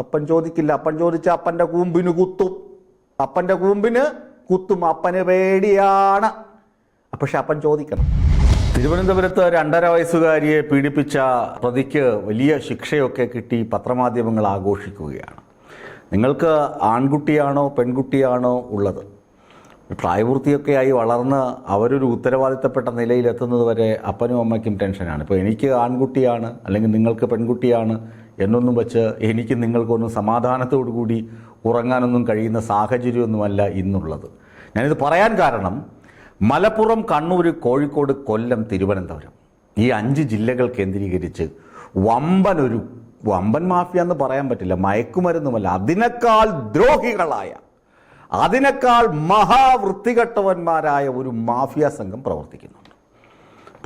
അപ്പൻ ചോദിക്കില്ല. അപ്പൻ ചോദിച്ച അപ്പൻ്റെ കൂമ്പിന് കുത്തും. അപ്പൻ്റെ കൂമ്പിന് കുത്തും. അപ്പന് പേടിയാണ്. പക്ഷെ അപ്പൻ ചോദിക്കണം. തിരുവനന്തപുരത്ത് 2.5 വയസ്സുകാരിയെ പീഡിപ്പിച്ച പ്രതിക്ക് വലിയ ശിക്ഷയൊക്കെ കിട്ടി പത്രമാധ്യമങ്ങൾ ആഘോഷിക്കുകയാണ്. നിങ്ങൾക്ക് ആൺകുട്ടിയാണോ പെൺകുട്ടിയാണോ ഉള്ളത്? പ്രായപൂർത്തിയൊക്കെയായി വളർന്ന് അവരൊരു ഉത്തരവാദിത്തപ്പെട്ട നിലയിലെത്തുന്നത് വരെ അപ്പനും അമ്മയ്ക്കും ടെൻഷനാണ്. ഇപ്പോൾ എനിക്ക് ആൺകുട്ടിയാണ് അല്ലെങ്കിൽ നിങ്ങൾക്ക് പെൺകുട്ടിയാണ് എന്നൊന്നും വെച്ച് എനിക്ക് നിങ്ങൾക്കൊന്നും സമാധാനത്തോടു കൂടി ഉറങ്ങാനൊന്നും കഴിയുന്ന സാഹചര്യമൊന്നുമല്ല ഇന്നുള്ളത്. ഞാനിത് പറയാൻ കാരണം മലപ്പുറം, കണ്ണൂർ, കോഴിക്കോട്, കൊല്ലം, തിരുവനന്തപുരം ഈ 5 ജില്ലകൾ കേന്ദ്രീകരിച്ച് വമ്പൻ മാഫിയ എന്ന് പറയാൻ പറ്റില്ല, മയക്കുമരുന്നുമല്ല, അതിനേക്കാൾ ദ്രോഹികളായ, അതിനേക്കാൾ മഹാവൃത്തികെട്ടവന്മാരായ ഒരു മാഫിയ സംഘം പ്രവർത്തിക്കുന്നുണ്ട്.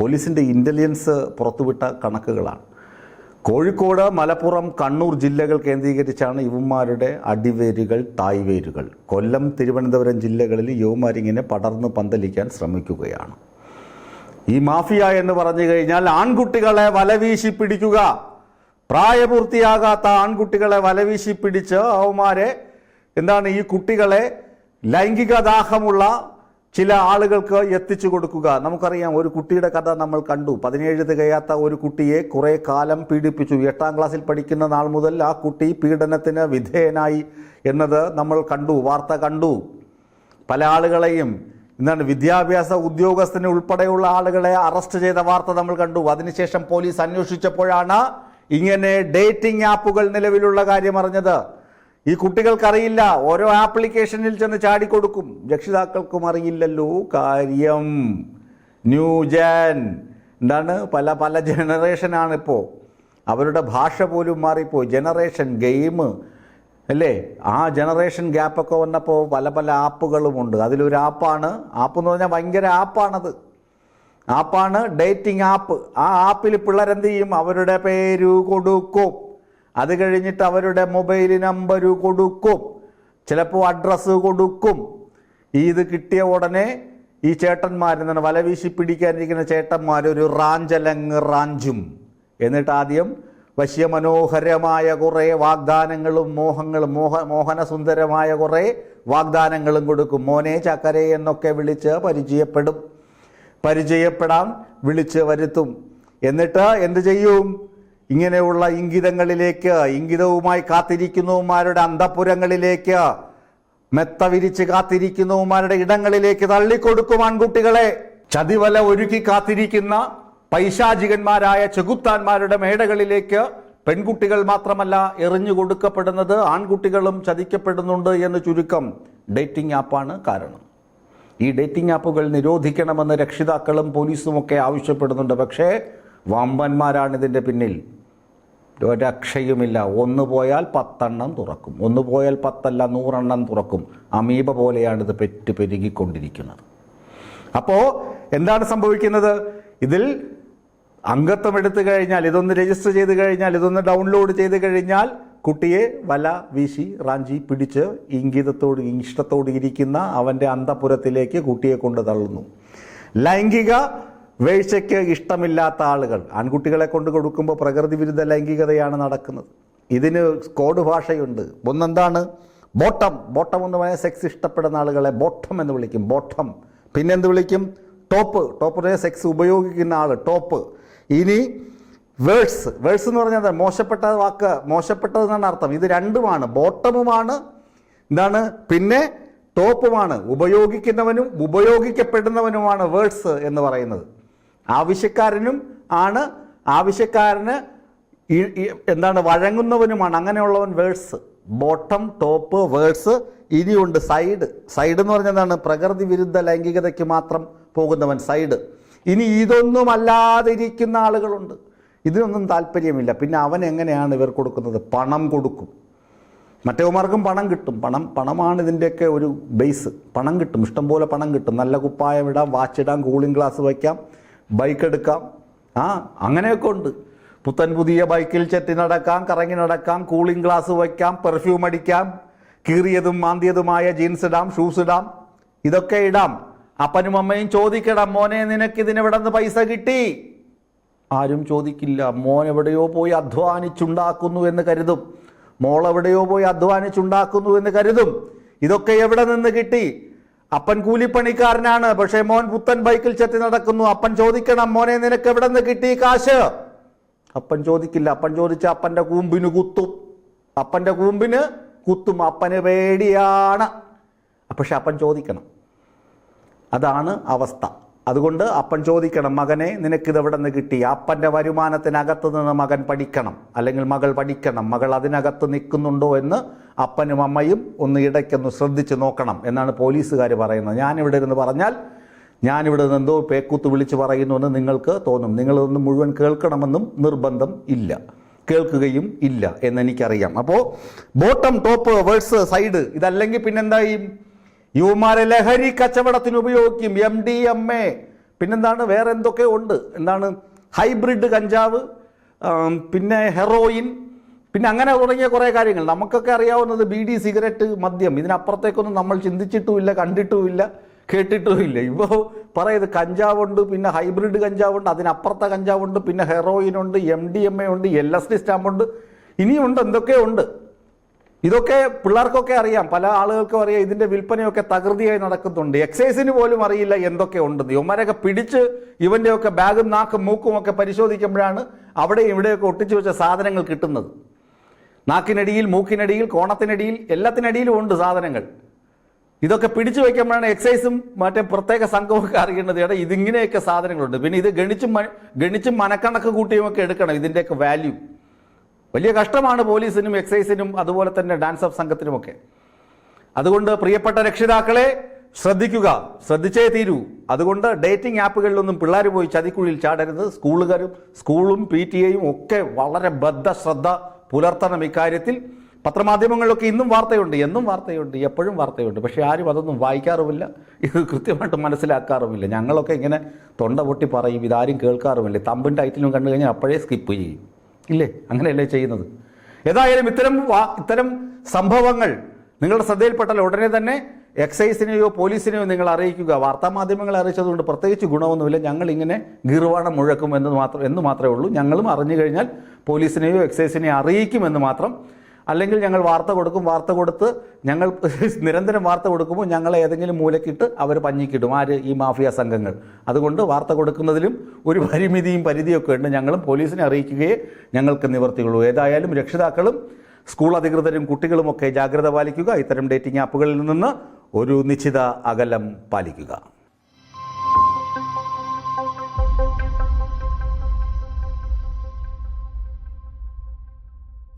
പോലീസിൻ്റെ ഇൻ്റലിജൻസ് പുറത്തുവിട്ട കണക്കുകളാണ്. കോഴിക്കോട്, മലപ്പുറം, കണ്ണൂർ ജില്ലകൾ കേന്ദ്രീകരിച്ചാണ് ഇവന്മാരുടെ അടിവേരുകൾ, തായ്വേരുകൾ. കൊല്ലം, തിരുവനന്തപുരം ജില്ലകളിൽ യുവമാരിങ്ങനെ പടർന്ന് പന്തലിക്കാൻ ശ്രമിക്കുകയാണ്. ഈ മാഫിയ എന്ന് പറഞ്ഞു കഴിഞ്ഞാൽ ആൺകുട്ടികളെ വലവീശി പിടിക്കുക. പ്രായപൂർത്തിയാകാത്ത ആൺകുട്ടികളെ വലവീശി പിടിച്ച് അവന്മാരെ ഈ കുട്ടികളെ ലൈംഗിക ദാഹമുള്ള ചില ആളുകൾക്ക് എത്തിച്ചു കൊടുക്കുക. നമുക്കറിയാം, ഒരു കുട്ടിയുടെ കഥ നമ്മൾ കണ്ടു. 17 തികയാത്ത ഒരു കുട്ടിയെ കുറേ കാലം പീഡിപ്പിച്ചു. 8ാം ക്ലാസ്സിൽ പഠിക്കുന്ന നാൾ മുതൽ ആ കുട്ടി പീഡനത്തിന് വിധേയനായി എന്നത് നമ്മൾ കണ്ടു, വാർത്ത കണ്ടു. പല ആളുകളെയും വിദ്യാഭ്യാസ ഉദ്യോഗസ്ഥന് ഉൾപ്പെടെയുള്ള ആളുകളെ അറസ്റ്റ് ചെയ്ത വാർത്ത നമ്മൾ കണ്ടു. അതിനുശേഷം പോലീസ് അന്വേഷിച്ചപ്പോഴാണ് ഇങ്ങനെ ഡേറ്റിംഗ് ആപ്പുകൾ നിലവിലുള്ള കാര്യം അറിഞ്ഞത്. ഈ കുട്ടികൾക്കറിയില്ല, ഓരോ ആപ്ലിക്കേഷനിൽ ചെന്ന് ചാടിക്കൊടുക്കും. രക്ഷിതാക്കൾക്കും അറിയില്ലല്ലോ കാര്യം. ന്യൂജൻ പല ജനറേഷനാണ് ഇപ്പോൾ. അവരുടെ ഭാഷ പോലും മാറിപ്പോയി. ജനറേഷൻ ഗെയിം അല്ലേ? ആ ജനറേഷൻ ഗ്യാപ്പൊക്കെ വന്നപ്പോൾ പല ആപ്പുകളുമുണ്ട്. അതിലൊരു ആപ്പ് എന്ന് പറഞ്ഞാൽ ഭയങ്കര ആപ്പാണ് ഡേറ്റിംഗ് ആപ്പ്. ആ ആപ്പിൽ പിള്ളേരെന്ത് ചെയ്യും? അവരുടെ പേര് കൊടുക്കും. അത് കഴിഞ്ഞിട്ട് അവരുടെ മൊബൈൽ നമ്പർ കൊടുക്കും, ചിലപ്പോൾ അഡ്രസ്സ് കൊടുക്കും. ഇത് കിട്ടിയ ഉടനെ ഈ ചേട്ടന്മാർ വലവീശി പിടിക്കാനിരിക്കുന്ന ചേട്ടന്മാർ ഒരു റാഞ്ചും. എന്നിട്ട് ആദ്യം വശ്യ മനോഹരമായ കുറേ വാഗ്ദാനങ്ങളും മോഹനസുന്ദരമായ കുറേ വാഗ്ദാനങ്ങളും കൊടുക്കും. മോനെ ചക്കരെ എന്നൊക്കെ വിളിച്ച് പരിചയപ്പെടാൻ വിളിച്ച് വരുത്തും. എന്നിട്ട് എന്ത് ചെയ്യും? ഇങ്ങനെയുള്ള ഇംഗിതവുമായി കാത്തിരിക്കുന്നവന്മാരുടെ അന്തഃപുരങ്ങളിലേക്ക്, മെത്ത വിരിച്ച് കാത്തിരിക്കുന്നവന്മാരുടെ ഇടങ്ങളിലേക്ക് തള്ളിക്കൊടുക്കും ആൺകുട്ടികളെ. ചതിവല ഒരുക്കി കാത്തിരിക്കുന്ന പൈശാചികന്മാരായ ചെകുത്താന്മാരുടെ മേടകളിലേക്ക് പെൺകുട്ടികൾ മാത്രമല്ല എറിഞ്ഞു കൊടുക്കപ്പെടുന്നത്, ആൺകുട്ടികളും ചതിക്കപ്പെടുന്നുണ്ട് എന്ന് ചുരുക്കം. ഡേറ്റിംഗ് ആപ്പാണ് കാരണം. ഈ ഡേറ്റിംഗ് ആപ്പുകൾ നിരോധിക്കണമെന്ന് രക്ഷിതാക്കളും പോലീസുമൊക്കെ ആവശ്യപ്പെടുന്നുണ്ട്. പക്ഷേ വമ്പന്മാരാണ് ഇതിൻ്റെ പിന്നിൽ. ഒരക്ഷയുമില്ല. 1 പോയാൽ 10 എണ്ണം തുറക്കും. 1 പോയാൽ 10 അല്ല 100 എണ്ണം തുറക്കും. അമീബ പോലെയാണ് ഇത് പെരുകിക്കൊണ്ടിരിക്കുന്നത്. അപ്പോൾ എന്താണ് സംഭവിക്കുന്നത്? ഇതിൽ അംഗത്വം എടുത്തു കഴിഞ്ഞാൽ, ഇതൊന്ന് രജിസ്റ്റർ ചെയ്ത് കഴിഞ്ഞാൽ, ഇതൊന്ന് ഡൗൺലോഡ് ചെയ്ത് കഴിഞ്ഞാൽ കുട്ടിയെ വല വീശി റാഞ്ചി പിടിച്ച് ഇഷ്ടത്തോട് ഇരിക്കുന്ന അവൻ്റെ അന്തഃപുരത്തിലേക്ക് കുട്ടിയെ കൊണ്ട് തള്ളുന്നു. ലൈംഗിക വീഴ്ചയ്ക്ക് ഇഷ്ടമില്ലാത്ത ആളുകൾ ആൺകുട്ടികളെ കൊണ്ട് കൊടുക്കുമ്പോൾ പ്രകൃതി വിരുദ്ധ ലൈംഗികതയാണ് നടക്കുന്നത്. ഇതിന് കോഡ് ഭാഷയുണ്ട്. ഒന്നെന്താണ്? ബോട്ടം എന്ന് പറഞ്ഞാൽ സെക്സ് ഇഷ്ടപ്പെടുന്ന ആളുകളെ ബോട്ടം എന്ന് വിളിക്കും. ബോട്ടം. പിന്നെന്ത് വിളിക്കും? ടോപ്പ് സെക്സ് ഉപയോഗിക്കുന്ന ആൾ ടോപ്പ്. ഇനി വേഴ്സ് എന്ന് പറഞ്ഞാൽ മോശപ്പെട്ട വാക്ക്, മോശപ്പെട്ടതെന്നാണ് അർത്ഥം. ഇത് രണ്ടുമാണ്. ബോട്ടമുമാണ് പിന്നെ ടോപ്പുമാണ്. ഉപയോഗിക്കുന്നവനും ഉപയോഗിക്കപ്പെടുന്നവനുമാണ് വേഴ്സ് എന്ന് പറയുന്നത്. ആവശ്യക്കാരന് വഴങ്ങുന്നവനുമാണ്. അങ്ങനെയുള്ളവൻ വേഴ്സ്. Bottom, top, vers. ഇനിയുണ്ട് സൈഡ് എന്ന് പറഞ്ഞാൽ എന്താണ്? പ്രകൃതി വിരുദ്ധ ലൈംഗികതയ്ക്ക് മാത്രം പോകുന്നവൻ സൈഡ്. ഇനി ഇതൊന്നുമല്ലാതിരിക്കുന്ന ആളുകളുണ്ട്. ഇതിനൊന്നും താല്പര്യമില്ല. പിന്നെ അവൻ എങ്ങനെയാണ് ഇവർ കൊടുക്കുന്നത്? പണം കൊടുക്കും. മറ്റേവന്മാർക്കും പണം കിട്ടും. പണമാണ് ഇതിൻ്റെയൊക്കെ ഒരു ബേസ്. പണം കിട്ടും, ഇഷ്ടംപോലെ പണം കിട്ടും. നല്ല കുപ്പായം ഇടാം, വാച്ച് ഇടാം, കൂളിംഗ് ഗ്ലാസ് വയ്ക്കാം, ബൈക്ക് എടുക്കാം. അങ്ങനെയൊക്കെ ഉണ്ട്. പുത്തൻ പുതിയ ബൈക്കിൽ ചെത്തി നടക്കാം, കറങ്ങി നടക്കാം, കൂളിംഗ് ഗ്ലാസ് വയ്ക്കാം, പെർഫ്യൂം അടിക്കാം, കീറിയതും മാന്തിയതുമായ ജീൻസ് ഇടാം, ഷൂസ് ഇടാം, ഇതൊക്കെ ഇടാം. അപ്പനും അമ്മയും ചോദിക്കണം, മോനെ നിനക്ക് ഇതിനെവിടെ നിന്ന് പൈസ കിട്ടി? ആരും ചോദിക്കില്ല. മോൻ എവിടെയോ പോയി അധ്വാനിച്ചുണ്ടാക്കുന്നു എന്ന് കരുതും. മോൾ എവിടെയോ പോയി അധ്വാനിച്ചുണ്ടാക്കുന്നു എന്ന് കരുതും. ഇതൊക്കെ എവിടെ നിന്ന് കിട്ടി? അപ്പൻ കൂലിപ്പണിക്കാരനാണ്, പക്ഷേ മോൻ പുത്തൻ ബൈക്കിൽ ചെത്തി നടക്കുന്നു. അപ്പൻ ചോദിക്കണം, മോനെ നിനക്ക് എവിടെ നിന്ന് കിട്ടി കാശ്? അപ്പൻ ചോദിക്കില്ല. അപ്പൻ ചോദിച്ച അപ്പൻ്റെ കൂമ്പിന് കുത്തും. അപ്പൻ്റെ കൂമ്പിന് കുത്തും. അപ്പന് പേടിയാണ്. പക്ഷെ അപ്പൻ ചോദിക്കണം. അതാണ് അവസ്ഥ. അതുകൊണ്ട് അപ്പൻ ചോദിക്കണം, മകനെ നിനക്കിത് എവിടെ നിന്ന് കിട്ടി? അപ്പൻ്റെ വരുമാനത്തിനകത്ത് നിന്ന് മകൻ പഠിക്കണം, അല്ലെങ്കിൽ മകൾ പഠിക്കണം. മകൾ അതിനകത്ത് നിൽക്കുന്നുണ്ടോ എന്ന് അപ്പനും അമ്മയും ഒന്ന് ഇടയ്ക്കൊന്ന് ശ്രദ്ധിച്ച് നോക്കണം എന്നാണ് പോലീസുകാർ പറയുന്നത്. ഞാനിവിടെ ഇരുന്ന് പറഞ്ഞാൽ ഞാനിവിടെ നിന്ന് എന്തോ പേക്കൂത്ത് വിളിച്ച് പറയുന്നുവെന്ന് നിങ്ങൾക്ക് തോന്നും. നിങ്ങളതൊന്നും മുഴുവൻ കേൾക്കണമെന്നും നിർബന്ധം ഇല്ല, കേൾക്കുകയും ഇല്ല എന്നെനിക്കറിയാം. അപ്പോൾ ബോട്ടം ടോപ്പ് വേഴ്സ് സൈഡ് ഇതല്ലെങ്കിൽ പിന്നെന്തായി? യുവമാരെ ലഹരി കച്ചവടത്തിന് ഉപയോഗിക്കും. MDMA, പിന്നെന്താണ്, വേറെ എന്തൊക്കെ ഉണ്ട്. എന്താണ്, ഹൈബ്രിഡ് കഞ്ചാവ്, പിന്നെ ഹെറോയിൻ, പിന്നെ അങ്ങനെ തുടങ്ങിയ കുറേ കാര്യങ്ങൾ. നമുക്കൊക്കെ അറിയാവുന്നത് ബീഡി, സിഗരറ്റ്, മദ്യം. ഇതിനപ്പുറത്തേക്കൊന്നും നമ്മൾ ചിന്തിച്ചിട്ടുമില്ല, കണ്ടിട്ടുമില്ല, കേട്ടിട്ടുമില്ല. ഇപ്പോൾ പറയുന്നത് കഞ്ചാവുണ്ട്, പിന്നെ ഹൈബ്രിഡ് കഞ്ചാവുണ്ട്, അതിനപ്പുറത്തെ കഞ്ചാവുണ്ട്, പിന്നെ ഹെറോയിനുണ്ട്, MDMA ഉണ്ട്, LSD സ്റ്റാമ്പുണ്ട്, ഇനിയുണ്ട്, എന്തൊക്കെയോ ഉണ്ട്. ഇതൊക്കെ പിള്ളേർക്കൊക്കെ അറിയാം, പല ആളുകൾക്കും അറിയാം. ഇതിൻ്റെ വിൽപ്പനയൊക്കെ തകൃതിയായി നടക്കുന്നുണ്ട്. എക്സൈസിന് പോലും അറിയില്ല എന്തൊക്കെ ഉണ്ടെന്ന്. ഇവന്മാരൊക്കെ പിടിച്ച് ഇവൻ്റെയൊക്കെ ബാഗും നാക്കും മൂക്കും ഒക്കെ പരിശോധിക്കുമ്പോഴാണ് അവിടെയും ഇവിടെയൊക്കെ ഒട്ടിച്ചു വെച്ച സാധനങ്ങൾ കിട്ടുന്നത്. നാക്കിനടിയിൽ, മൂക്കിനടിയിൽ, കോണത്തിനടിയിൽ, എല്ലാത്തിനടിയിലും ഉണ്ട് സാധനങ്ങൾ. ഇതൊക്കെ പിടിച്ചു വയ്ക്കുമ്പോഴാണ് എക്സൈസും മറ്റേ പ്രത്യേക സംഘമൊക്കെ അറിയേണ്ടത്, എടാ ഇതിങ്ങനെയൊക്കെ സാധനങ്ങളുണ്ട്. പിന്നെ ഇത് ഗണിച്ചും മനക്കണക്ക് കൂട്ടിയുമൊക്കെ എടുക്കണം ഇതിൻ്റെയൊക്കെ വാല്യൂ. വലിയ കഷ്ടമാണ് പോലീസിനും എക്സൈസിനും അതുപോലെ തന്നെ ഡാൻസ് ഓഫ് സംഘത്തിനുമൊക്കെ. അതുകൊണ്ട് പ്രിയപ്പെട്ട രക്ഷിതാക്കളെ ശ്രദ്ധിക്കുക, ശ്രദ്ധിച്ചേ തീരൂ. അതുകൊണ്ട് ഡേറ്റിംഗ് ആപ്പുകളിലൊന്നും പിള്ളേർ പോയി ചതിക്കുഴിയിൽ ചാടരുത്. സ്കൂളും PTA ഒക്കെ വളരെ ബദ്ധശ്രദ്ധ പുലർത്തണം ഇക്കാര്യത്തിൽ. പത്രമാധ്യമങ്ങളിലൊക്കെ ഇന്നും വാർത്തയുണ്ട്, എന്നും വാർത്തയുണ്ട്, എപ്പോഴും വാർത്തയുണ്ട്. പക്ഷേ ആരും അതൊന്നും വായിക്കാറുമില്ല, ഇത് കൃത്യമായിട്ട് മനസ്സിലാക്കാറുമില്ല. ഞങ്ങളൊക്കെ ഇങ്ങനെ തൊണ്ട പൊട്ടി പറയും, ഇതാരും കേൾക്കാറുമില്ല. തമ്പും ടൈറ്റിലും കണ്ടു കഴിഞ്ഞാൽ അപ്പോഴേ സ്കിപ്പ് ചെയ്യും, ഇല്ലേ? അങ്ങനെയല്ലേ ചെയ്യുന്നത്? ഏതായാലും ഇത്തരം സംഭവങ്ങൾ നിങ്ങളുടെ ശ്രദ്ധയിൽപ്പെട്ടാൽ ഉടനെ തന്നെ എക്സൈസിനെയോ പോലീസിനെയോ നിങ്ങൾ അറിയിക്കുക. വാർത്താമാധ്യമങ്ങളെ അറിയിച്ചതുകൊണ്ട് പ്രത്യേകിച്ച് ഗുണമൊന്നുമില്ല. ഞങ്ങളിങ്ങനെ ഗീർവാണം മുഴക്കും എന്ന് മാത്രമേ ഉള്ളൂ. ഞങ്ങളും അറിഞ്ഞു കഴിഞ്ഞാൽ പോലീസിനെയോ എക്സൈസിനെയോ അറിയിക്കുമെന്ന് മാത്രം. അല്ലെങ്കിൽ ഞങ്ങൾ വാർത്ത കൊടുത്ത് ഞങ്ങൾ നിരന്തരം വാർത്ത കൊടുക്കുമ്പോൾ ഞങ്ങളെ ഏതെങ്കിലും മൂലക്കിട്ട് അവർ പഞ്ഞിക്കിടും. ആര്? ഈ മാഫിയ സംഘങ്ങൾ. അതുകൊണ്ട് വാർത്ത കൊടുക്കുന്നതിലും ഒരു പരിധിയൊക്കെ ഉണ്ട്. ഞങ്ങളും പോലീസിനെ അറിയിക്കുകയേ ഞങ്ങൾക്ക് നിവർത്തിയുള്ളൂ. ഏതായാലും രക്ഷിതാക്കളും സ്കൂൾ അധികൃതരും കുട്ടികളുമൊക്കെ ജാഗ്രത പാലിക്കുക. ഇത്തരം ഡേറ്റിംഗ് ആപ്പുകളിൽ നിന്ന് ഒരു നിശ്ചിത അകലം പാലിക്കുക.